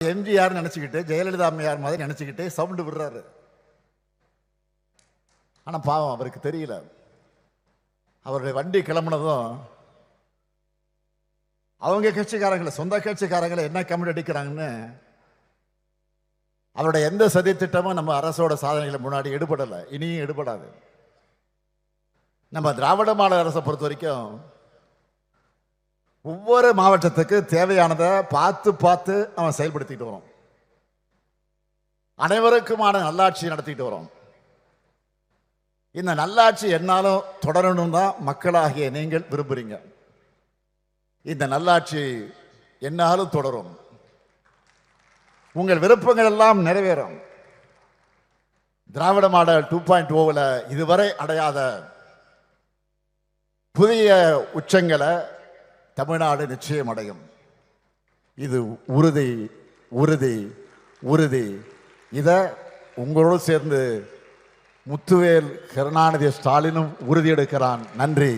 எம்ஜிஆர் நினைச்சுக்கிட்டு ஜெயலலிதா அம்மையார் மாதிரி நினைச்சுக்கிட்டு சவுண்டு விடுறாரு. ஆனா பாவம் அவருக்கு தெரியல. அவருடைய வண்டி கிளம்புனதும் அவங்க கட்சிக்காரங்களை, சொந்த கட்சிக்காரங்களை என்ன கமெண்ட் அடிக்கிறாங்கன்னு அவருடைய எந்த சதி திட்டமும் நம்ம அரசோட சாதனைகளை முன்னாடி எடுபடலை, இனியும் எடுபடாது. நம்ம திராவிட மாடல் அரசை பொறுத்த வரைக்கும் ஒவ்வொரு மாவட்டத்துக்கு தேவையானதை பார்த்து பார்த்து அவன் செயல்படுத்திட்டு வரோம். அனைவருக்குமான நல்லாட்சி நடத்திட்டு வரோம். இந்த நல்லாட்சி என்னாலும் தொடரணும் தான் மக்களாகிய நீங்கள் விரும்புறீங்க. இந்த நல்லாட்சி என்னாலும் தொடரும். உங்கள் விருப்பங்கள் எல்லாம் நிறைவேறும். திராவிட மாடல் 2.0 இதுவரை அடையாத புதிய உச்சங்களை தமிழ்நாடு நிச்சயம் அடையும். இது உறுதி, உறுதி, உறுதி. இதை உங்களோடு சேர்ந்து முத்துவேல் கருணாநிதி ஸ்டாலினும் உறுதியெடுக்கிறான். நன்றி.